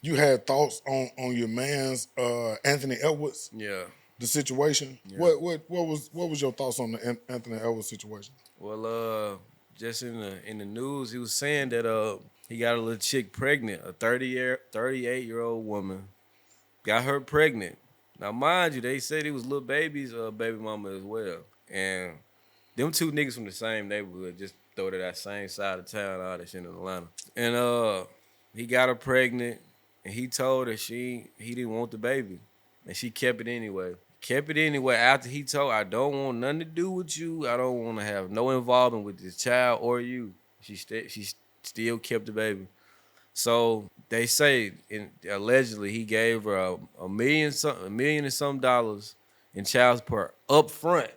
you had thoughts on your man's Anthony Edwards, Yeah. the situation. Yeah. What was your thoughts on the Anthony Edwards situation? Well, just in the news, he was saying that he got a little chick pregnant, a 38-year-old woman got her pregnant. Now, mind you, they said it was little baby's baby mama as well, and them two niggas from the same neighborhood, just throw to that same side of town, all that shit in Atlanta, and he got her pregnant, and he told her he didn't want the baby, and she kept it anyway. Kept it anyway after he told her, I don't want nothing to do with you. I don't want to have no involvement with this child or you. She still kept the baby. So they say, allegedly, he gave her a million and some dollars in child support up front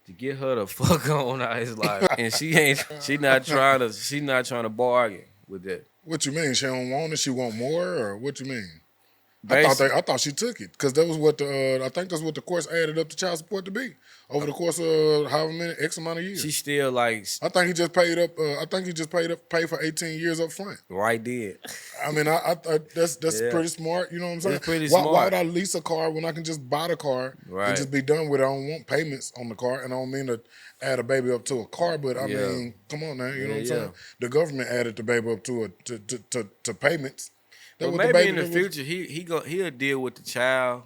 to get her the fuck on out of his life, and she not trying to bargain with that. What you mean? She don't want it? She want more, or what you mean? Basically, I thought she took it because that was what the I think that's what the courts added up the child support to be over the course of however many X amount of years. she still like I think he just paid up. I think he just paid for 18 years up front. right there. I mean, I that's Yeah. pretty smart. You know what I'm saying? It's pretty Why smart. would I lease a car when I can just buy the car Right. and just be done with it? I don't want payments on the car, and I don't mean to add a baby up to a car, but I Yeah. mean, come on now, you know what I'm Yeah, saying? The government added the baby up to payments. That But what the maybe in baby the was- future he'll deal with the child,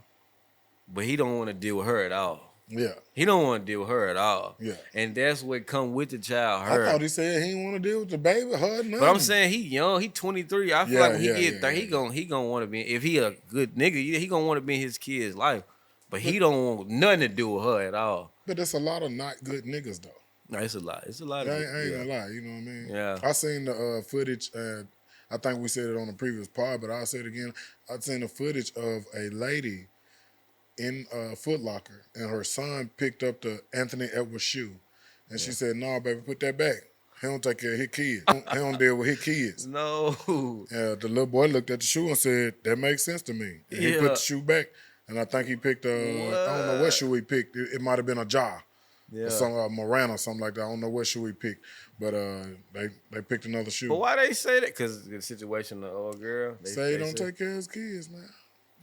but he don't want to deal with her at all. Yeah, He don't want to deal with her at all. Yeah. And that's what come with the child, her. I thought he said he didn't want to deal with the baby, her, nothing. But I'm saying he young, he 23. I feel Yeah, like when he yeah, get yeah, 30, yeah. he gonna want to be. If he a good nigga, he gonna want to be in his kid's life. But he don't want nothing to do with her at all. But there's a lot of not good niggas though. No, it's a lot. It's a lot I of ain't yeah. gonna lie, you know what I mean? Yeah. I seen the footage. I think we said it on the previous pod, but I'll say it again. I seen the footage of a lady in Foot Locker, and her son picked up the Anthony Edwards shoe, and she said, "No, baby, put that back. He don't take care of his kids. He don't deal with his kids." No. The little boy looked at the shoe and said, "That makes sense to me." And he put Yeah. the shoe back, and I think he picked. I don't know what shoe he picked. It might have been a Ja. Yeah. Or some Morant or something like that. I don't know what shoe he picked, but they picked another shoe. But why they say that? Because the situation, the old girl. Say he don't take care of his kids, man.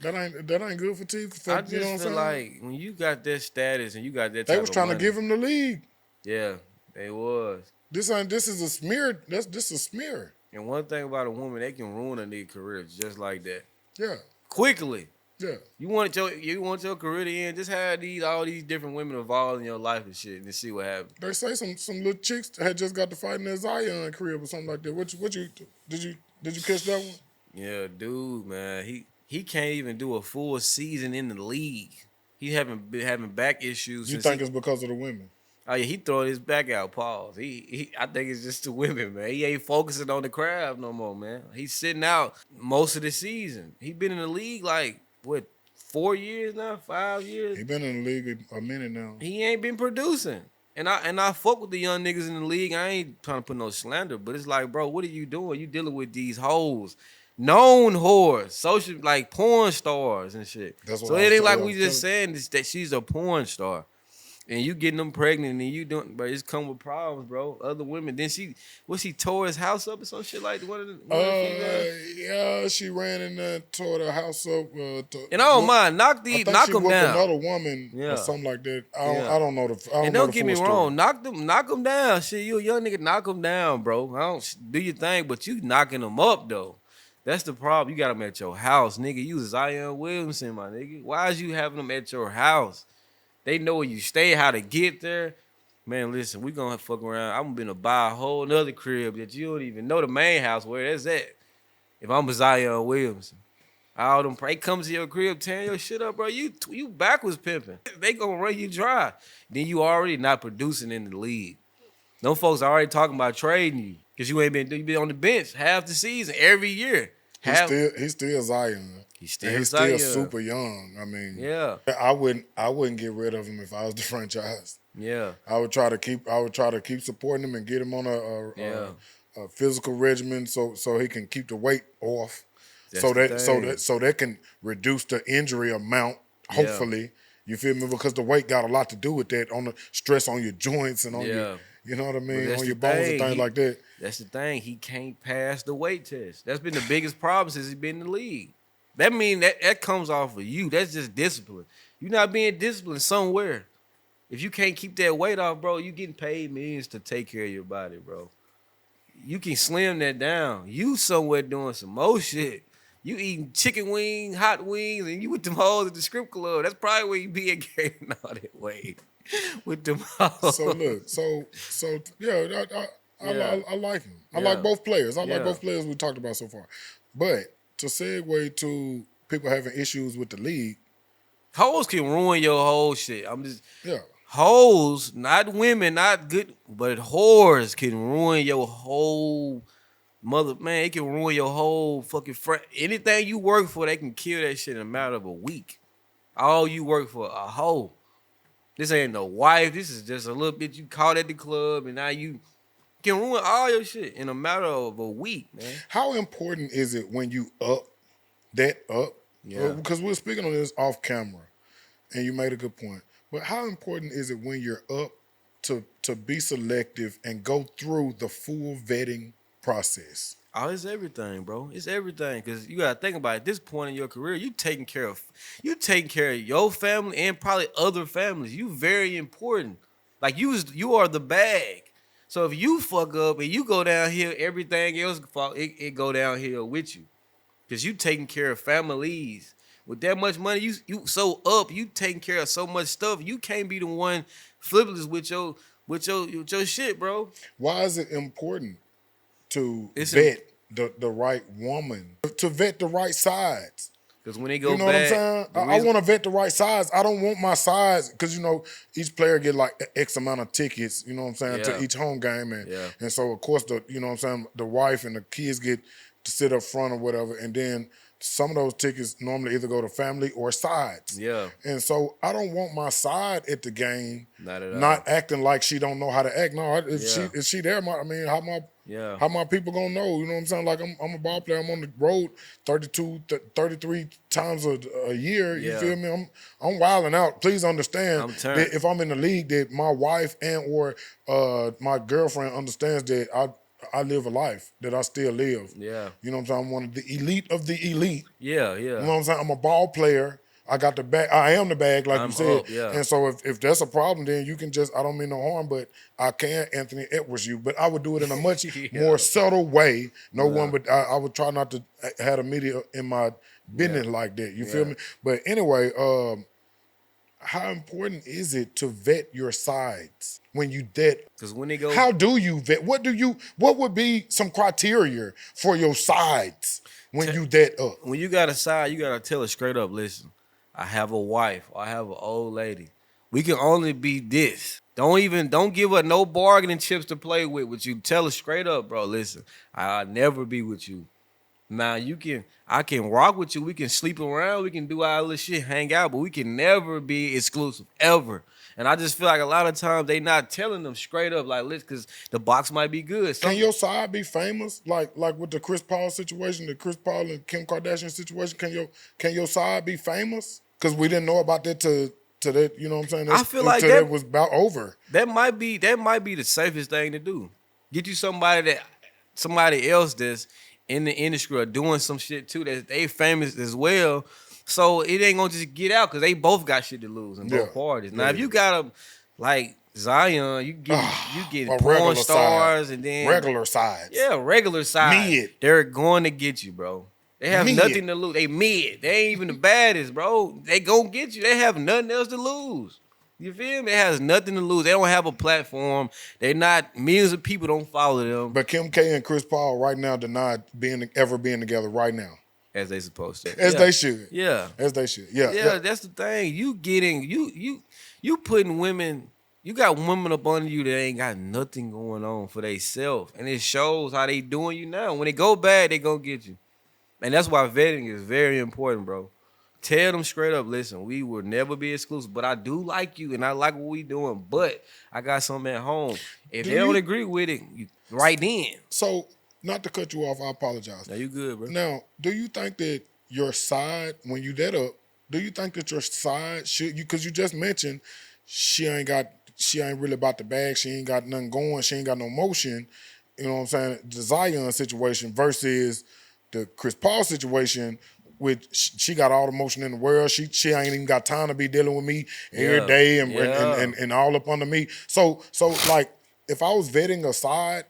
That ain't good for TV. I just You know what I'm feel saying? like when you got that status and you got that type They was of trying money, to give him the league. Yeah, they was. This is a smear. This a smear. And one thing about a woman, they can ruin a nigga career just like that. Yeah, Quickly. yeah. You want your career to end, just have all these different women involved in your life and shit and see what happens. They say some little chicks had just got to fight in their Zion crib or something like that. What you did you catch that one? Yeah, dude, man. He can't even do a full season in the league. He haven't been having back issues. You since think he, it's because of the women? Oh yeah, he throwing his back out. Pause. I think it's just the women, man. He ain't focusing on the craft no more, man. He's sitting out most of the season. He been in the league like what 4 years now, 5 years. He been in the league a minute now. He ain't been producing. And I fuck with the young niggas in the league. I ain't trying to put no slander, but it's like, bro, what are you doing? You dealing with these hoes. Known whores, social like porn stars and shit. That's what So I it was ain't like telling- we just saying this, that she's a porn star. And you getting them pregnant and you doing, but it's come with problems, bro. Other women. Then she tore his house up or some shit like one of the females? Yeah, she ran in there, tore the house up. And I don't mind. Knock I think them she whooped down. another woman Yeah. or something like that. Yeah. I don't know the. I don't And know don't the get me full wrong, story. knock them down. Shit, you a young nigga, knock them down, bro. I don't do your thing, but you knocking them up though. That's the problem. You got them at your house, nigga. You Zion Williamson, my nigga. Why is you having them at your house? They know where you stay, how to get there. Man, listen, we gonna fuck around. I'm gonna buy a whole nother crib that you don't even know the main house where that's at. If I'm a Zion Williamson. All them they come to your crib tearing your shit up, bro. You backwards pimping. They gonna run you dry. Then you already not producing in the league. Them folks already talking about trading you. Cause you been on the bench half the season every year. He's still Zion. He's still And he's Zion. still super young. I mean, Yeah. I wouldn't get rid of him if I was the franchise. Yeah. I would try to keep supporting him and get him on a physical regimen so he can keep the weight off. That's so the thing. that can reduce the injury amount, hopefully. You feel me? Because the weight got a lot to do with that, on the stress on your joints and on your, you know what I mean, that's on the your bones and thing. things like that. That's the thing. He can't pass the weight test. That's been the biggest problem since he's been in the league. That mean that comes off of you. That's just discipline. You're not being disciplined somewhere. If you can't keep that weight off, bro, you getting paid millions to take care of your body, bro. You can slim that down. You somewhere doing some more shit. You eating chicken wings, hot wings, and you with them hoes at the strip club. That's probably where you be at gaining all that weight. With them hoes. So look, yeah, Yeah. I like him. I Yeah. like both players. I Yeah. like both players we talked about so far. But to segue to people having issues with the league, Hoes can ruin your whole shit. I'm just yeah. hoes, not women, not good, but whores can ruin your whole man. It can ruin your whole fucking anything you work for. They can kill that shit in a matter of a week. All you work for, a hoe. This ain't no wife. This is just a little bit you caught at the club, and now you can ruin all your shit in a matter of a week, man. How important is it when you up? Yeah. Because we're speaking on this off camera, and you made a good point. But how important is it when you're up to be selective and go through the full vetting process? Oh, it's everything, bro. It's everything. Cause you gotta think about it. At this point in your career, you taking care of your family and probably other families. You very important. Like you are the bag. So if you fuck up and you go downhill, everything else it go downhill with you. Cause you taking care of families. With that much money, you so up, you taking care of so much stuff. You can't be the one flipless with your shit, bro. Why is it important to It's vet the right woman, to vet the right sides? Because when they go You know bad, what I'm saying? I want to vet the right sides. I don't want my sides because, each player get like X amount of tickets, you know what I'm saying, Yeah. to each home game. Yeah. And so, of course, the wife and the kids get to sit up front or whatever. And then some of those tickets normally either go to family or sides. Yeah. And so I don't want my side at the game Not at all. not acting like she don't know how to act. No, Yeah. is she there? Yeah. How my people gonna know? You know what I'm saying? Like I'm a ball player. I'm on the road 33 times a year. You Yeah. feel me? I'm wilding out. Please understand I'm turned. that if I'm in the league, that my wife and or my girlfriend understands that I live a life that I still live. Yeah. You know what I'm saying? I'm one of the elite of the elite. Yeah. You know what I'm saying? I'm a ball player. I got the bag. I am the bag, like I'm you said. up, yeah. And so if that's a problem, then you can I don't mean no harm, but I can Anthony Edwards you. But I would do it in a much Yeah. more subtle way. No one, but I would try not to have the media in my business like that. You feel me? But anyway, how important is it to vet your sides when you vet? Because when they go, How do you vet? What would be some criteria for your sides when you vet up? when you got a side, you gotta tell her straight up. Listen, I have a wife. Or I have an old lady. We can only be this. Don't give her no bargaining chips to play with you. Tell her straight up, bro. Listen, I'll never be with you. Now I can rock with you. We can sleep around. We can do all this shit, hang out, but we can never be exclusive ever. And I just feel like a lot of times they not telling them straight up, like, listen, because the box might be good. Can your side be famous? Like with the Chris Paul situation, the Chris Paul and Kim Kardashian situation, can your side be famous? Because we didn't know about that to that, you know what I'm saying? I feel like until that it was about over. That might be the safest thing to do. Get you somebody else that's in the industry or doing some shit too that they famous as well. So it ain't gonna just get out because they both got shit to lose in both parties. Now if you got them like Zion, you getting A porn regular stars side. and then Regular sides. yeah, regular side. Mid. They're going to get you, bro. They have Mid. nothing to lose. They mid. They ain't even the baddest, bro. They gonna get you. They have nothing else to lose. You feel me? It has nothing to lose. They don't have a platform. They're not, millions of people don't follow them. But Kim K and Chris Paul right now deny ever being together right now. As they supposed to. As they should. Yeah. As they should. Yeah. Yeah, that's the thing. You putting women, you got women up under you that ain't got nothing going on for themselves. And it shows how they doing you now. When they go bad, they gonna get you. And that's why vetting is very important, bro. Tell them straight up, listen, we will never be exclusive, but I do like you and I like what we doing, but I got something at home. If they don't agree with it, right then. So, not to cut you off, I apologize. Now you good, bro. Now, do you think that your side, when you dead up, do you think that your side should, because you just mentioned she ain't really about the bag, she ain't got nothing going, she ain't got no motion, you know what I'm saying, the Zion situation versus the Chris Paul situation, she got all the motion in the world. She ain't even got time to be dealing with me every day and all up under me. So like if I was vetting a side,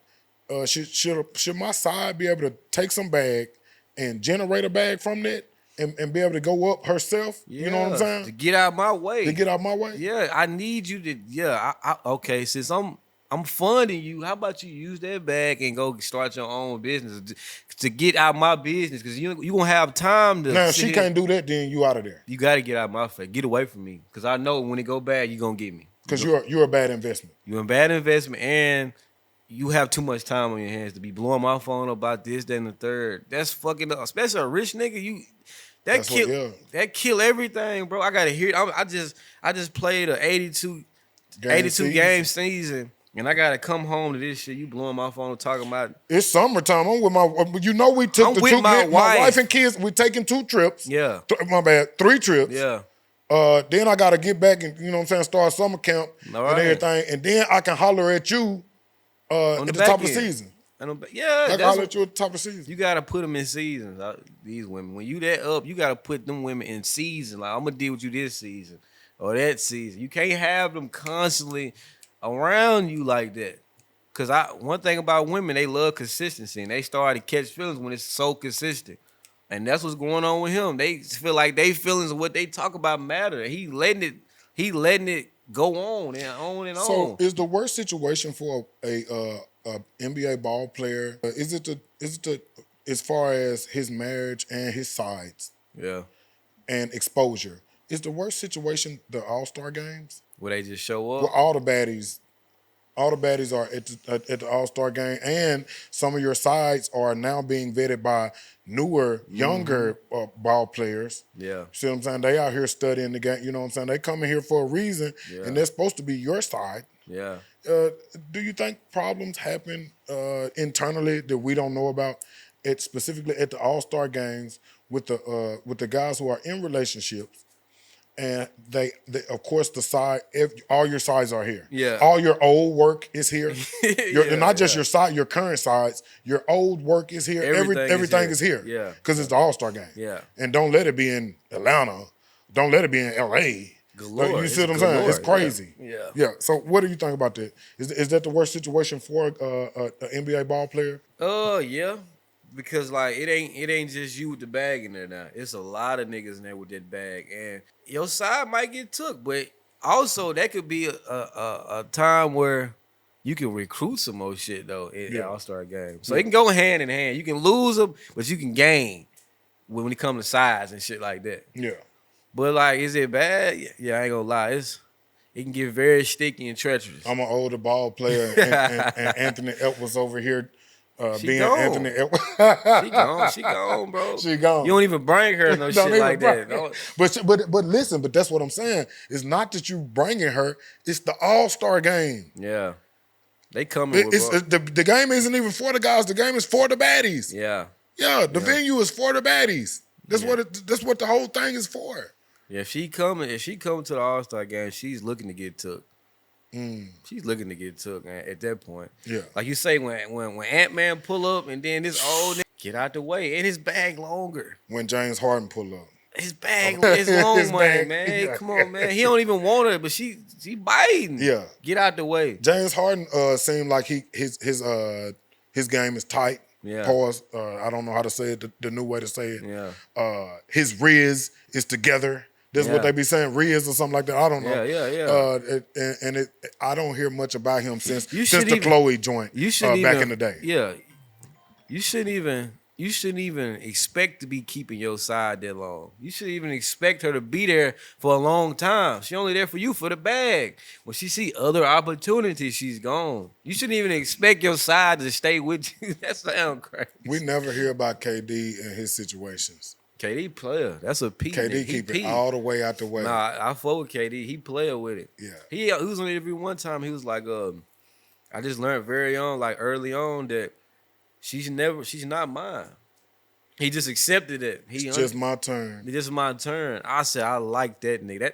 should my side be able to take some bag and generate a bag from that and be able to go up herself? Yeah, you know what I'm saying? to get out my way. To get out my way? Yeah, I need you to. Yeah, okay. Since I'm funding you, how about you use that bag and go start your own business to get out my business? Because you gonna have time to. Now, if she can't do that, then you out of there. You got to get out my face. Get away from me. Because I know when it go bad, you gonna get me. Because you're a bad investment. You're a bad investment, and you have too much time on your hands to be blowing my phone about this, that, and the third. That's fucking up. Especially a rich nigga. That kill everything, bro. I gotta hear it. I just played a 82 game season, and I gotta come home to this shit. You blowing my phone talking about it's summertime. I'm with my. We took my wife and kids. We taking 2 trips. Yeah, my bad. 3 trips. Yeah. Then I gotta get back and you know what I'm saying, start summer camp and everything, and then I can holler at you at the top of the season. I can holler at you at the top of the season. You gotta put them in seasons. These women, when you that up, you gotta put them women in season. Like I'm gonna deal with you this season or that season. You can't have them constantly around you like that. Cause one thing about women, they love consistency, and they start to catch feelings when it's so consistent. And that's what's going on with him. They feel like they feelings of what they talk about matter. He letting it go on and on and on. So is the worst situation for a NBA ball player? Is it as far as his marriage and his sides? Yeah. And exposure. Is the worst situation the All-Star games? Where they just show up? Where all the baddies are at the All-Star game, and some of your sides are now being vetted by newer, younger ball players. Yeah. See what I'm saying? They out here studying the game. You know what I'm saying? They coming here for a reason, and they're supposed to be your side. Yeah. Do you think problems happen internally that we don't know about, specifically at the All-Star games with the guys who are in relationships? And they of course, all your sides are here. Yeah. All your old work is here. Not just your side, your current sides. Your old work is here. Everything is here. Yeah. Because it's the All-Star game. Yeah. And don't let it be in Atlanta. Don't let it be in LA. Galore. You see what I'm saying? It's crazy. Yeah. Yeah. So what do you think about that? Is that the worst situation for an NBA ball player? Yeah. Because like it ain't just you with the bag in there now. It's a lot of niggas in there with that bag, and your side might get took. But also that could be a time where you can recruit some more shit though in the All-Star game. So it can go hand in hand. You can lose them, but you can gain when it comes to size and shit like that. Yeah. But like, is it bad? Yeah, I ain't gonna lie. It can get very sticky and treacherous. I'm an older ball player, and Anthony Edwards over here. Being gone. Anthony Edwards. She gone, bro. She gone. You don't even bring her no shit like that. But listen, but that's what I'm saying. It's not that you bringing her. It's the All-Star game. Yeah. They coming with the game isn't even for the guys. The game is for the baddies. Yeah. Yeah, the venue is for the baddies. That's what the whole thing is for. Yeah, if she come to the All-Star game, she's looking to get took. She's looking to get took at that point. Yeah. Like you say, when Ant-Man pull up and then this old nigga get out the way and his bag longer. When James Harden pull up. His bag is long money, man. Yeah. Come on, man. He don't even want her, but she biting. Yeah. Get out the way. James Harden seemed like his game is tight. Yeah. Pause. I don't know how to say it, the new way to say it. Yeah. His Riz is together. That's what they be saying, Riz or something like that. I don't know. Yeah. I don't hear much about him since the Chloe joint back in the day. Yeah. You shouldn't even expect to be keeping your side that long. You shouldn't even expect her to be there for a long time. She only there for you for the bag. When she see other opportunities, she's gone. You shouldn't even expect your side to stay with you. That sounds crazy. We never hear about KD and his situations. KD player. That's a P. KD keep it all the way out the way. Nah, I fuck with KD. He player with it. Yeah. He was on the interview one time. He was like, I just learned early on that she's not mine. He just accepted it. It's just my turn. It's just my turn. I said, I like that nigga.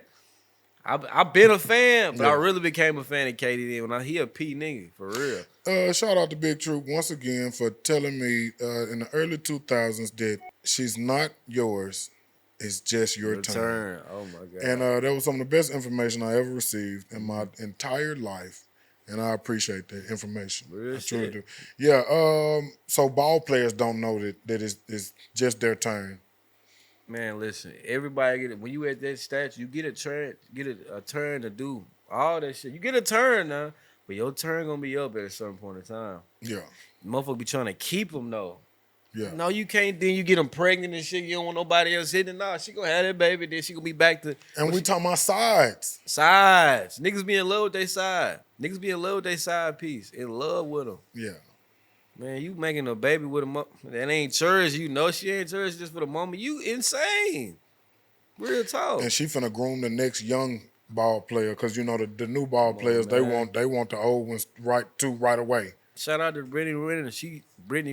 I've been a fan, but I Yeah. really became a fan of KD then when he a P nigga for real. Shout out to Big Troop once again for telling me in the early 2000s that she's not yours, it's just your turn. Return. Oh my god. And that was some of the best information I ever received in my entire life. And I appreciate that information. Real I truly shit. do. Yeah. So ball players don't know that it's just their turn. Man, listen. Everybody get it. When you at that stage, you get a turn. Get a turn to do all that shit. You get a turn now, but your turn gonna be up at a certain point in time. Yeah. Motherfucker be trying to keep them though. Yeah. No, you can't. Then you get them pregnant and shit. You don't want nobody else hitting. Nah, she gonna have that baby. Then she gonna be back to And we talking about sides. sides. Niggas be in love with their side. Niggas be in love with their side piece. In love with them. Yeah. Man, you making a baby with a mom. That ain't church. You know she ain't church just for the moment. You insane. Real talk. And she finna groom the next young ball player because you know the new ball players man. they want the old ones right away. Shout out to Brittany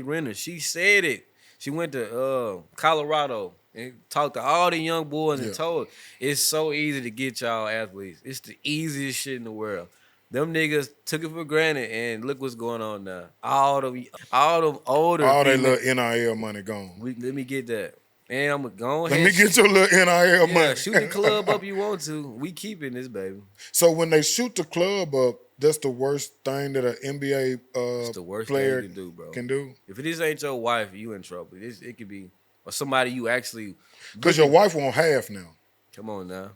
Renner. She said it. She went to Colorado and talked to all the young boys and told it's so easy to get y'all athletes. It's the easiest shit in the world. Them niggas took it for granted, and look what's going on now. All them older All that female- little NIL money gone. let me get that. And I'm gonna go Let ahead. me get your little NIL Yeah, money. shoot the club up you want to. We keeping this, baby. So when they shoot the club up, that's the worst thing that an NBA It's the worst player thing you can do, bro. can do. If this ain't your wife, you in trouble. It could be or somebody you actually. Because your wife won't half now. Come on now.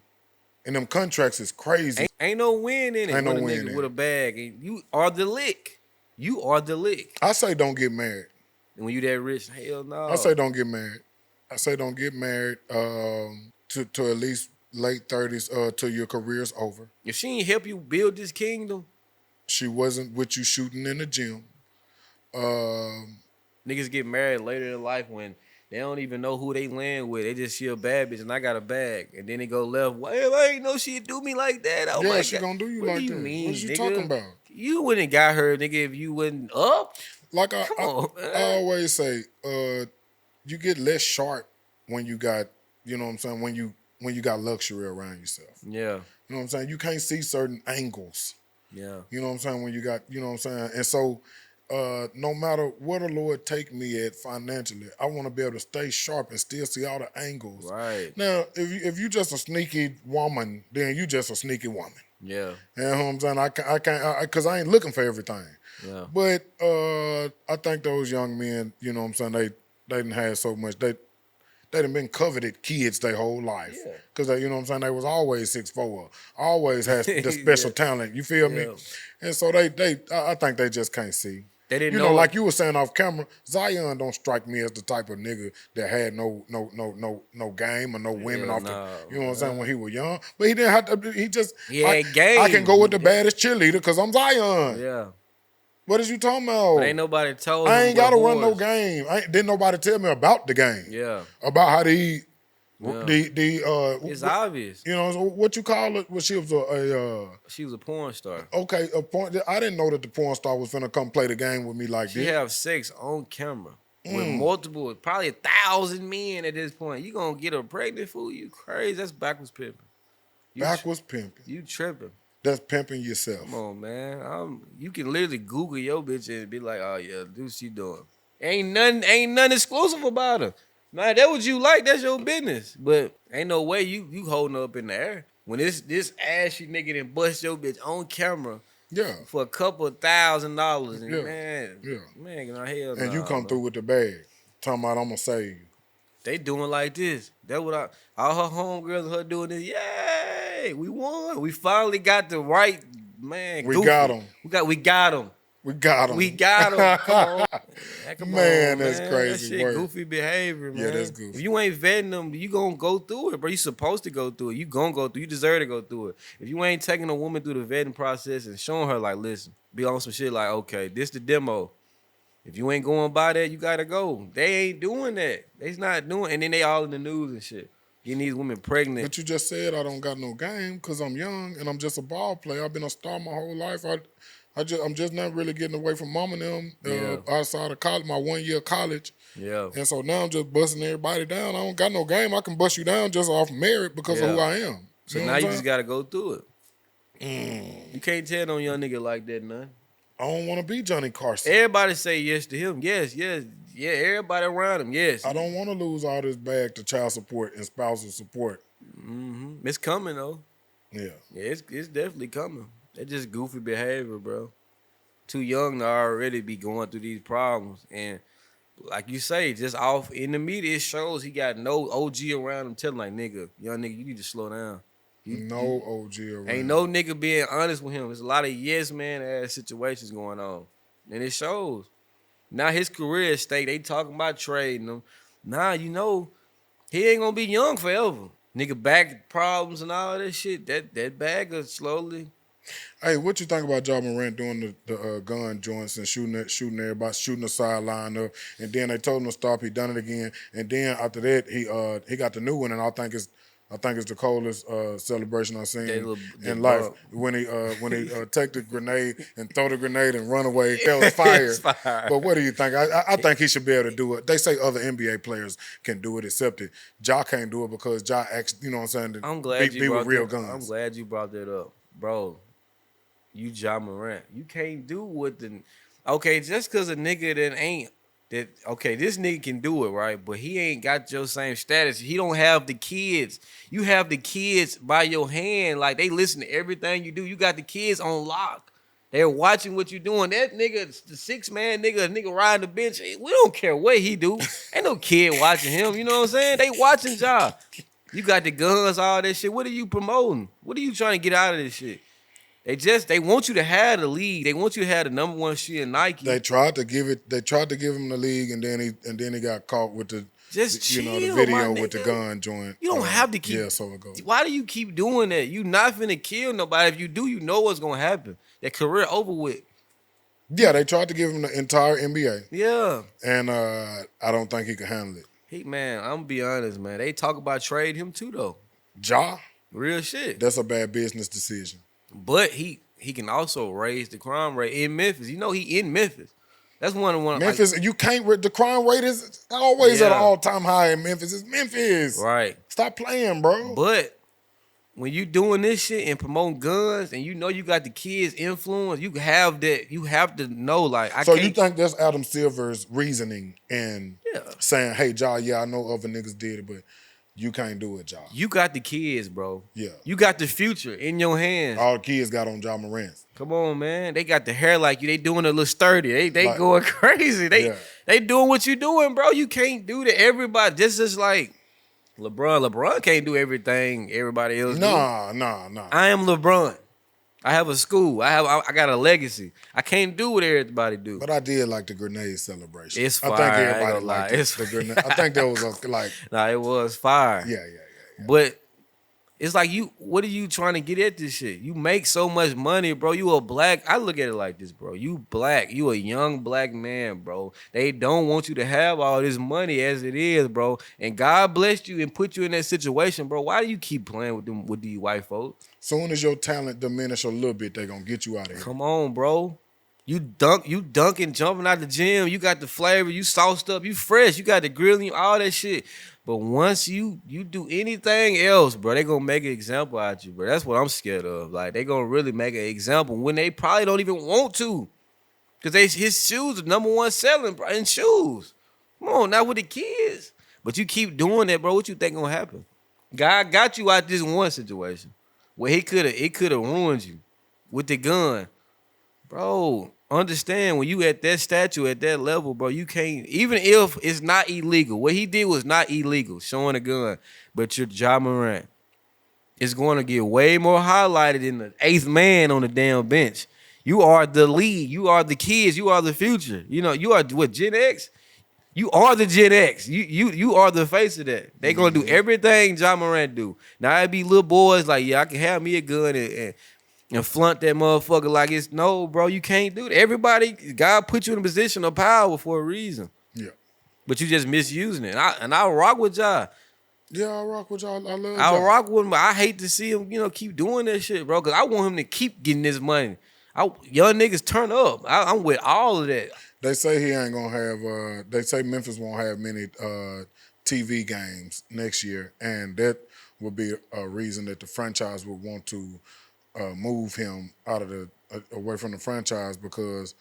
And them contracts is crazy. Ain't no win in it. Ain't no with a win nigga in with it. a bag. And you are the lick. You are the lick. I say don't get married. And when you that rich, hell no. I say don't get married. I say don't get married to at least late 30s till your career's over. If she ain't help you build this kingdom, She wasn't with you shooting in the gym. niggas get married later in life when they don't even know who they land with. They just see a bad bitch and I got a bag. And then they go left. Well, I ain't know she'd do me like that. Oh Yeah, my she God. gonna do you What like do you that. mean, What you nigga? talking about? You wouldn't got her, nigga, if you wasn't up. Like Come on, man. I always say, you get less sharp when you got, you know what I'm saying, when you got luxury around yourself. Yeah. You know what I'm saying? You can't see certain angles. Yeah. You know what I'm saying? When you got, you know what I'm saying? And so no matter where the Lord take me at financially, I want to be able to stay sharp and still see all the angles. Right. Now, if you just a sneaky woman, then you just a sneaky woman. Yeah. You know what I'm saying? I can't, because I ain't looking for everything. Yeah. But I think those young men, you know what I'm saying, they didn't have so much. They done been coveted kids their whole life. Yeah. Because, you know what I'm saying, they was always 6'4", always has the special talent. You feel me? Yeah. And so I think they just can't see. They didn't You know know, it. like you were saying off camera, Zion don't strike me as the type of nigga that had no game or no women Hell off no. the, you know what I'm saying, when he was young. But he didn't have to, he just, He had game. I can go with the baddest cheerleader because I'm Zion. Yeah. What is you talking about? But ain't nobody told I him ain't what got to run no whores- game. Didn't nobody tell me about the game. Yeah. About how the It's obvious. you know, so what you call it? Well, she was She was a porn star. okay, a point. I didn't know that the porn star was finna come play the game with me like She this. have sex on camera with multiple, probably 1,000 men at this point. You gonna get her pregnant, fool? You crazy? That's backwards pimping. Backwards pimping. You tripping? That's pimping yourself. Come on, man. You can literally Google your bitch and be like, oh yeah, do what she doing. Ain't nothing exclusive about her. Now that what you like, that's your business. But ain't no way you holding her up in the air. When this ashy nigga done bust your bitch on camera Yeah. for a couple $1,000, and Yeah. man, Yeah. man, hell And you nah, come bro. through with the bag, talking about I'm gonna save you. They doing like this. That what all her homegirls and her doing this. Yay, we won. We finally got the right man. We Goofy. got 'em. We got him. We got him. We got him. Come on. Come Man, on, that's man. crazy That shit work. goofy behavior, man. Yeah, that's goofy. If you ain't vetting them, you gonna go through it, bro. You supposed to go through it. You gonna go through. You deserve to go through it. If you ain't taking a woman through the vetting process and showing her like, listen, be on some shit like, okay, this the demo. If you ain't going by that, you gotta go. They ain't doing that. They's not doing. And then they all in the news and shit, getting these women pregnant. But you just said I don't got no game because I'm young and I'm just a ball player. I've been a star my whole life. I'm just not really getting away from mom and them outside of college, my 1 year college. Yeah. And so now I'm just busting everybody down. I don't got no game. I can bust you down just off merit because of who I am. So You know now what you I'm just saying? gotta go through it. You can't tell no young nigga like that, none. I don't want to be Johnny Carson. Everybody say yes to him. Yes, yes, yeah. Everybody around him. Yes. I don't want to lose all this bag to child support and spousal support. It's coming though. Yeah. Yeah, it's definitely coming. That's just goofy behavior, bro. Too young to already be going through these problems. And like you say, just off in the media, it shows he got no OG around him telling like, nigga, young nigga, you need to slow down. No OG around. Ain't no nigga being honest with him. There's a lot of yes man ass situations going on. And it shows. Now his career is stake. They talking about trading him. Nah, you know, he ain't gonna be young forever. Nigga back problems and all that shit. That bag will slowly. Hey, what you think about Ja Morant doing the gun joints and shooting everybody, shooting the sideline up, and then they told him to stop. He done it again, and then after that he got the new one, and I think it's the coldest celebration I've seen in life. When he take the grenade and throw the grenade and run away, that was fire. Fire. But what do you think? I think he should be able to do it. They say other NBA players can do it, except that Ja can't do it because Ja actually, you know what I'm saying? I'm glad you be brought with real that. guns. I'm glad you brought that up, bro. You Ja Morant. You can't do what the okay, just cause a nigga that ain't that okay, this nigga can do it, right? But he ain't got your same status. He don't have the kids. You have the kids by your hand. Like they listen to everything you do. You got the kids on lock. They're watching what you doing. That nigga, the 6-man nigga riding the bench. We don't care what he do. Ain't no kid watching him. You know what I'm saying? They watching Ja. You got the guns, all that shit. What are you promoting? What are you trying to get out of this shit? They want you to have the league. They want you to have the number one shit in Nike. They tried to give him the league, and then he got caught with the Just the chill, video my with the nigga. gun joint. You don't have to keep. Yeah, so it goes. Why do you keep doing that? You not finna kill nobody. If you do, you know what's gonna happen. That career over with. Yeah, they tried to give him the entire NBA. Yeah. And I don't think he could handle it. Man, I'm gonna be honest, man. They talk about trade him too, though. Ja, Real shit. that's a bad business decision. But he can also raise the crime rate in Memphis. You know he in Memphis. That's one. Memphis, you can't. The crime rate is always at an all-time high in Memphis. It's Memphis. Right. Stop playing, bro. But when you doing this shit and promoting guns and you know you got the kids influence, you have that. You have to know, like, So you think that's Adam Silver's reasoning and saying, hey, Ja, yeah, I know other niggas did it, but you can't do it, Ja. You got the kids, bro. Yeah. You got the future in your hands. All the kids got on Ja Morant. Come on, man. They got the hair like you. They doing a little sturdy. They Like, going crazy. They doing what you doing, bro. You can't do that. Everybody, this is like LeBron. LeBron can't do everything everybody else do. Nah. I am LeBron. I have a school. I got a legacy. I can't do what everybody do. But I did like the grenade celebration. It's fire. I think I ain't everybody gonna liked lie. the grenade. I think that was like, Nah, it was fire. yeah. But it's like what are you trying to get at this shit? You make so much money, bro. You a black. I look at it like this, bro. You black. You a young black man, bro. They don't want you to have all this money as it is, bro. And God blessed you and put you in that situation, bro. Why do you keep playing with these white folks? Soon as your talent diminish a little bit, they gonna get you out of here. Come on, bro. You dunking, jumping out the gym. You got the flavor. You sauced up. You fresh. You got the grilling, all that shit. But once you do anything else, bro, they gonna make an example out of you, bro. That's what I'm scared of. Like, they gonna really make an example when they probably don't even want to. Because his shoes are number one selling, bro, in shoes. Come on, not with the kids. But you keep doing that, bro. What you think gonna happen? God got you out this one situation where it could have ruined you with the gun. Bro, understand when you at that statue, at that level, bro, you can't, even if it's not illegal. What he did was not illegal, showing a gun. But you're Ja Morant. It's going to get way more highlighted than the 8th man on the damn bench. You are the lead. You are the kids. You are the future. You know, you are what, Gen X? You are the Gen X. You are the face of that. They gonna do everything Ja Morant do. Now it be little boys like, yeah, I can have me a gun and flaunt that motherfucker like it's no, bro. You can't do that. Everybody, God put you in a position of power for a reason. Yeah. But you just misusing it. And I rock with Ja. Yeah, I rock with y'all. I love I y'all. rock with him, but I hate to see him, keep doing that shit, bro. Cause I want him to keep getting this money. Young niggas turn up. I'm with all of that. They say he ain't gonna have. They say Memphis won't have many TV games next year, and that would be a reason that the franchise would want to move him out of the away from the franchise because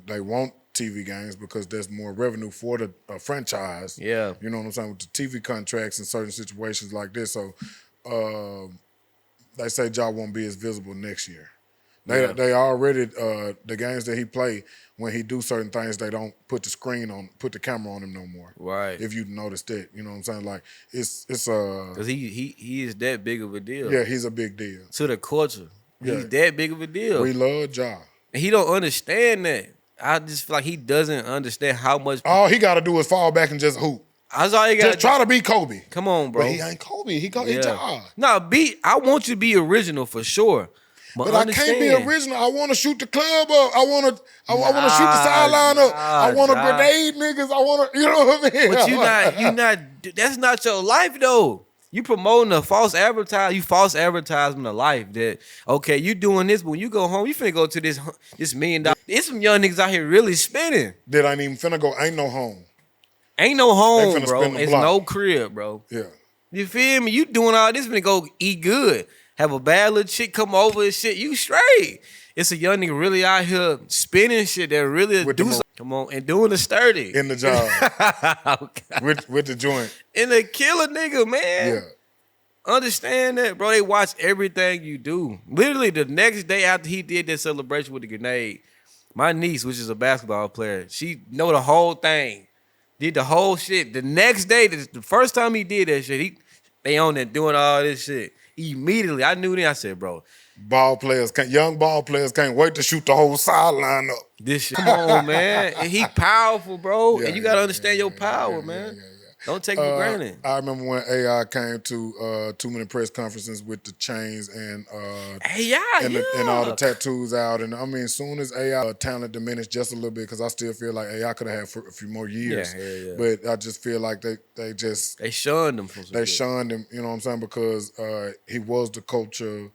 they want TV games because there's more revenue for the franchise. Yeah. You know what I'm saying, with the TV contracts in certain situations like this. So they say Ja won't be as visible next year. They already the games that he play when he do certain things they don't put the camera on him no more. Right. If you noticed that, you know what I'm saying, like it's because he is that big of a deal. yeah, he's a big deal to the culture. Yeah. He's that big of a deal. We love Ja. And he don't understand that. I just feel like he doesn't understand how much. All he got to do is fall back and just hoop. That's all you got. Just try to be Kobe. Come on, bro. But he ain't Kobe. He Ja. No, I want you to be original for sure. But I can't be original. I want to shoot the club up. I want to shoot the sideline up. I want to grenade niggas. I want to, you know what I mean? But you not. That's not your life though. You promoting a false advertisement of life that, okay, you doing this, but when you go home, you finna go to this $1 million. There's some young niggas out here really spinning. That ain't even finna go. Ain't no home. Ain't no home, bro. It's no crib, bro. Yeah. You feel me? You doing all this finna go eat good. Have a bad little chick come over and shit. You straight. It's a young nigga really out here spinning shit that really do something. Come on, and doing the sturdy. In the job. with the joint. And the killer nigga, man. Yeah. Understand that, bro. They watch everything you do. Literally, the next day after he did that celebration with the grenade, my niece, which is a basketball player, she know the whole thing. Did the whole shit. The next day, the first time he did that shit, they on there doing all this shit. Immediately, I knew then. I said, bro. Young ball players can't wait to shoot the whole sideline up. This shit. Come on, man. And he powerful, bro. And you got to understand your power, man. Don't take it for granted. I remember when AI came to too many press conferences with the chains and and all the tattoos out. And I mean, as soon as AI talent diminished just a little bit, because I still feel like AI could have had for a few more years. Yeah. But I just feel like they shunned him. They shunned him, you know what I'm saying? Because he was the culture,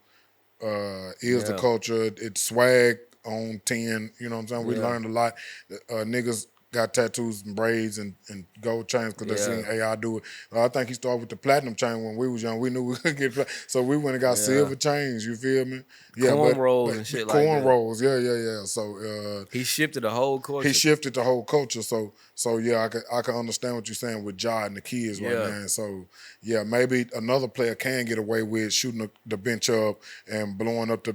is the culture. It's swag on 10, you know what I'm saying? We learned a lot. Niggas got tattoos and braids and gold chains because they seen AI do it. I think he started with the platinum chain when we was young. We knew we could get so we went and got silver chains. You feel me? Yeah, cornrows and shit like that. Cornrows, yeah. So he shifted the whole culture. He shifted the whole culture. So yeah, I can understand what you're saying with Ja and the kids right now. And so yeah, maybe another player can get away with shooting the bench up and blowing up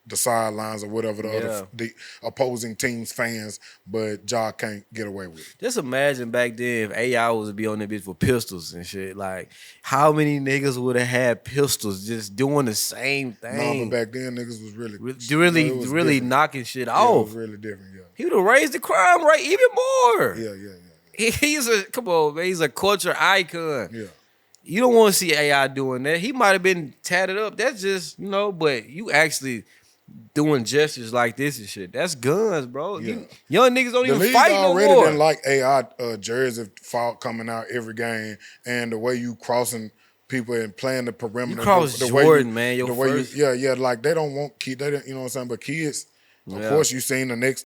the sidelines or whatever the opposing team's fans, but Ja can't get away with it. Just imagine back then if AI was to be on that bitch with pistols and shit. Like, how many niggas would have had pistols just doing the same thing? No, but back then niggas was really knocking shit off. It was really different, yeah. He would have raised the crime rate even more. Yeah. He's a culture icon. Yeah. You don't want to see AI doing that. He might have been tatted up. That's just, but you actually doing gestures like this and shit. That's guns, bro. Yeah. Young niggas don't even fight no more. The league already didn't like AI jersey coming out every game, and the way you crossing people and playing the perimeter. You cross Jordan, man. Like they don't want kids. They didn't, you know what I'm saying? But kids, of course, you seen the next